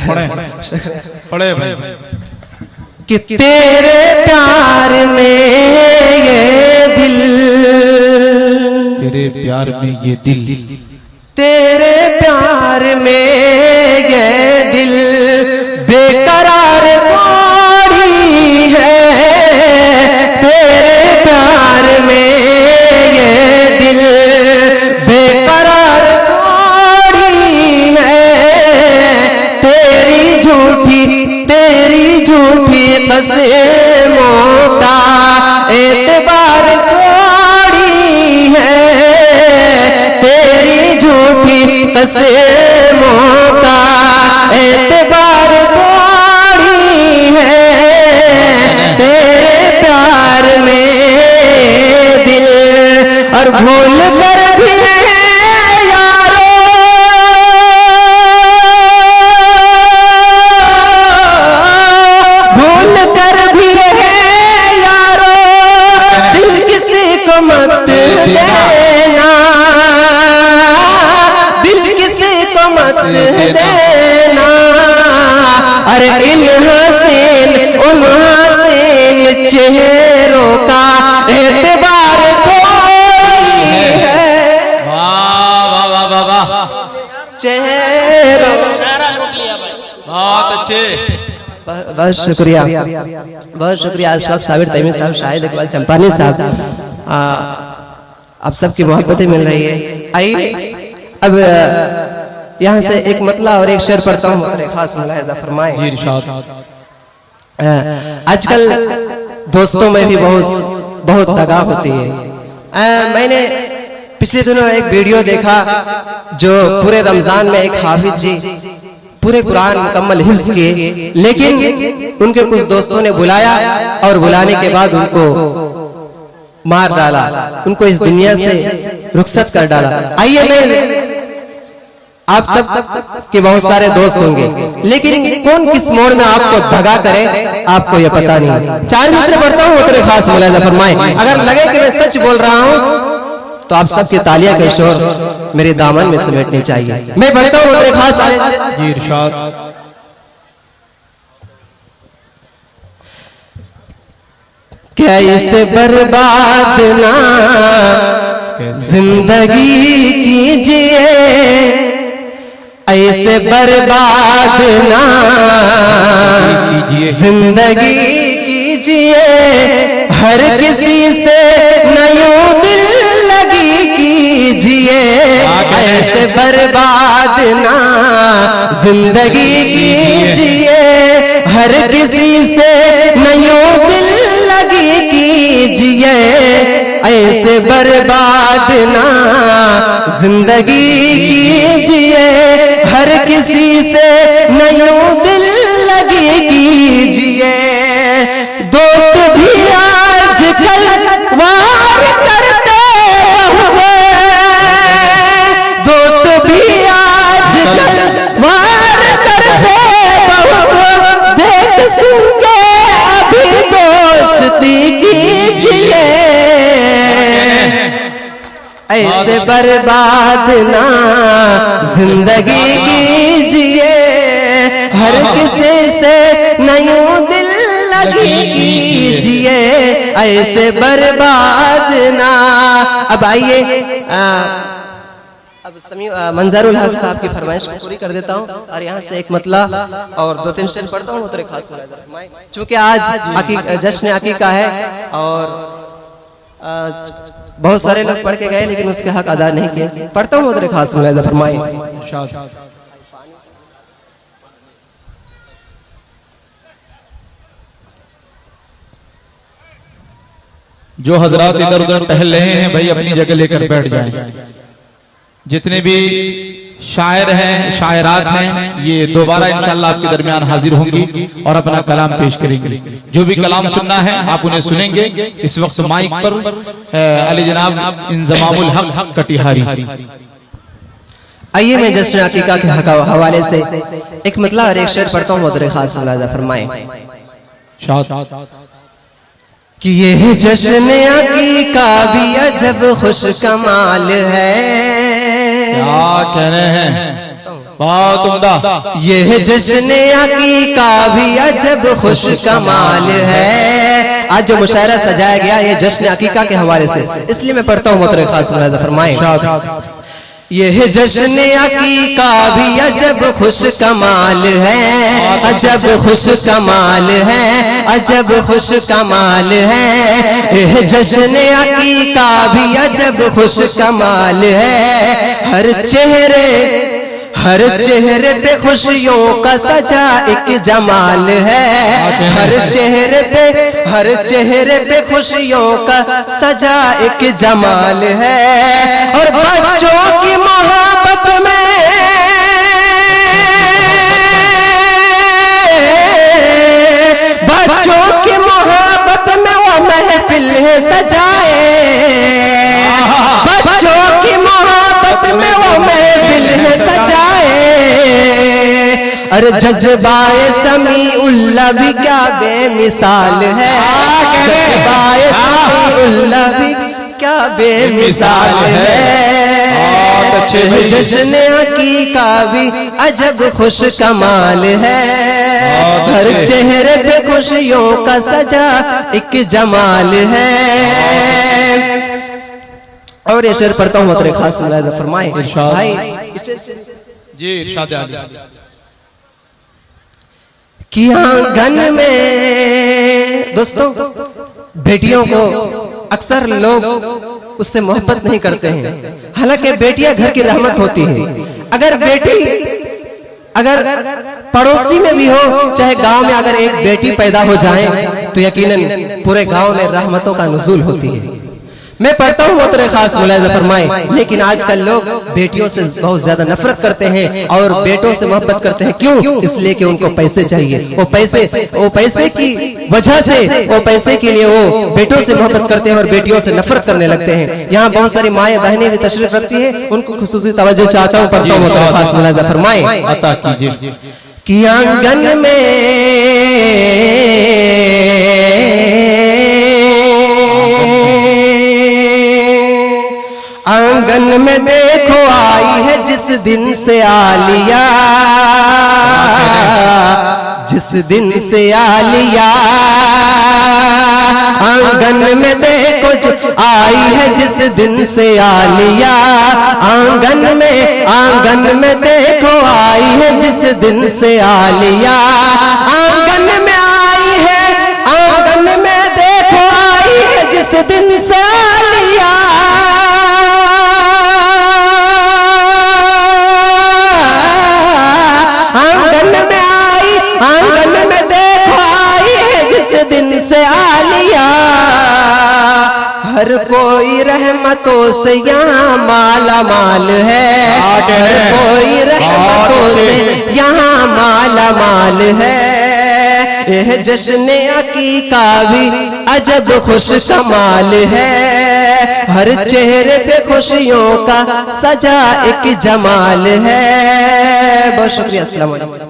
पढ़े भाई कि तेरे प्यार में ये दिल, तेरे प्यार में ये दिल, तेरे प्यार में ये दिल बेकरार पड़ी है। तेरे प्यार में ये दिल बेकरार पड़ी है। तेरी झूठी क़स्मों का एतबार थोड़ी है। तेरी झूठी क़स्मों का एतबार थोड़ी है। तेरे प्यार में दिल और भूल कर भी देना। अरे इन हसीन उन हसीन चेहरों का एतबार थोड़ी है। वाह वाह वाह वाह, चेहरों, बहुत अच्छे, बहुत शुक्रिया, बहुत शुक्रिया। इस वक्त साबिर तैमी साहब, शाहिद इकबाल चंपानी साहब, आप सबकी मोहब्बतें मिल रही है। आइए अब यहाँ से एक मतला और एक शेर पढ़ता हूँ, और एक खास मुलाहिजा फरमाएं। आजकल दोस्तों में भी बहुत दगा होती है। मैंने पिछले दिनों एक वीडियो देखा जो पूरे रमजान में एक हाफिज जी पूरे कुरान मुकम्मल हिफ्ज़ किए, लेकिन उनके कुछ दोस्तों ने बुलाया और बुलाने के बाद उनको मार डाला, उनको इस दुनिया से रुखसत कर डाला। आइए, मैं आप सब के बहुत सारे दोस्त होंगे, लेकिन कौन किस मोड़ में आपको दगा करे आपको ये पता नहीं। 4 मिनट पढ़ता हूँ, उतरे खास मुलाहिजा फरमाएं। अगर लगे कि मैं सच बोल रहा हूँ तो आप सबके तालियां के शोर मेरे दामन में समेटने चाहिए। मैं पढ़ता हूँ, उतरे खास इरशाद। कैसे बर्बाद ना जिंदगी कीजिए, ऐसे बर्बाद ना जिंदगी कीजिए। हर किसी से नयूं दिल लगी कीजिए, ऐसे बर्बाद ना जिंदगी कीजिए। हर किसी से नयूं दिल लगी कीजिए, ऐसे बर्बाद ना जिंदगी कीजिए। हर किसी से नयूं दिल लगी कीजिए। दोस्त भी आजकल वार करते हुए, दोस्त भी आजकल वार करते हुए। देख सुन के अभी दोस्ती कीजिए, ऐसे बर्बाद ना जिंदगी कीजिए। हर किसी से नयूं दिल लगी कीजिए, ऐसे बर्बाद ना। अब आइए, अब मंजरुल हक साहब की फरमाइश को पूरी कर देता हूँ, और यहाँ से एक मतला और 2-3 शेर पढ़ता हूँ, उतरे खास मुलाहिजा। चूंकि आज जश्न अकीका है और बहुत सारे लोग पढ़ के गए लेकिन उसके हक अदा नहीं किए। पढ़ता हूँ, उधर खास मुलाहिजा फरमाएं। जो हजरात इधर उधर टहल रहे हैं भाई, अपनी जगह लेकर बैठ जाएं। जितने भी शायर हैं, शायरात हैं, ये दोबारा इंशाअल्लाह आपके दरमियान हाजिर होंगी और अपना कलाम पेश करेंगे। जो भी कलाम सुनना है आप उन्हें सुनेंगे। इस वक्त माइक पर अली जनाब इंजमामुल हक कटिहारी। आइए, मैं जश्न अकीका के हवाले से एक मतला और एक शेर पढ़ता हूँ, उधर खास मुलाहिजा फरमाएं। कि ये जश्न अकीका भी अजब खुश कमाल है। क्या कह रहे हैं? बहुत उम्दा। ये जश्न अकीका भी अजब खुश कमाल है। आज जो मुशायरा सजाया गया ये जश्न अकीका के हवाले से, इसलिए मैं पढ़ता हूँ मोहतरम खास मुलाहिज़ा फरमाएं। यह जश्न अकीका भी अजब खुश कमाल है, अजब खुश कमाल है, अजब खुश कमाल है। यह जश्न अकीका भी अजब खुश कमाल है। हर चेहरे पे खुशियों का सजा एक जमाल है। हर चेहरे पे खुशियों का सजा एक जमाल है। और बच्चों की मोहब्बत में, बच्चों की मोहब्बत में वो महफिल सजाए। बच्चों की मोहब्बत में वो महफिल सजाए। अरे जज्बाए समीउल्लाह भी क्या बेमिसाल है। जज्बाए समीउल्लाह भी क्या बेमिसाल है। जश्न अकीका भी अजब खुश कमाल है। हर चेहरे पे खुशियों का सजा एक जमाल है। और ये शेर पढ़ता हूँ मोहतरम खास मुलाहिज़ा फरमाएं भाई जी। इरशाद आली कि आंगन में, दोस्तों बेटियों को अक्सर लोग उससे मोहब्बत नहीं करते हैं, हालांकि बेटियां घर की रहमत होती है। अगर पड़ोसी में भी हो, चाहे गांव में अगर एक बेटी पैदा हो जाए तो यकीनन पूरे गांव में रहमतों का नुज़ूल होती है। मैं पढ़ता हूँ मोहतरम खास मुलाहिज़ा फरमाएं। लेकिन आजकल लोग बेटियों से बहुत ज्यादा नफरत करते हैं और बेटों से मोहब्बत करते हैं। क्यों? इसलिए कि उनको पैसे चाहिए। वो पैसे की वजह से, वो पैसे के लिए वो बेटों से मोहब्बत करते हैं और बेटियों से नफरत करने लगते हैं। यहाँ बहुत सारी माएँ बहनें भी तशरीफ रखती है, उनको खुसूसी तवज्जो चाहता हूँ। पढ़ता हूँ मोहतरम खास मुलाहिज़ा फरमाएं अता कीजिए कि आंगन में देखो आई है जिस दिन से आलिया, जिस दिन से आलिया। आंगन में देखो जो आई है जिस दिन से आलिया। आंगन में देखो आई है जिस दिन से आलिया। आंगन में आई है, आंगन में देखो आई है जिस दिन से आलिया। दिन से आलिया। हर कोई रहमतों से यहाँ माला माल है। हर कोई रहमतों से यहाँ माला माल है। यह जश्न अकीका भी अजब खुश कमाल है। हर चेहरे पे खुशियों का सजा एक जमाल है। बहुत शुक्रिया। अस्सलाम वालेकुम।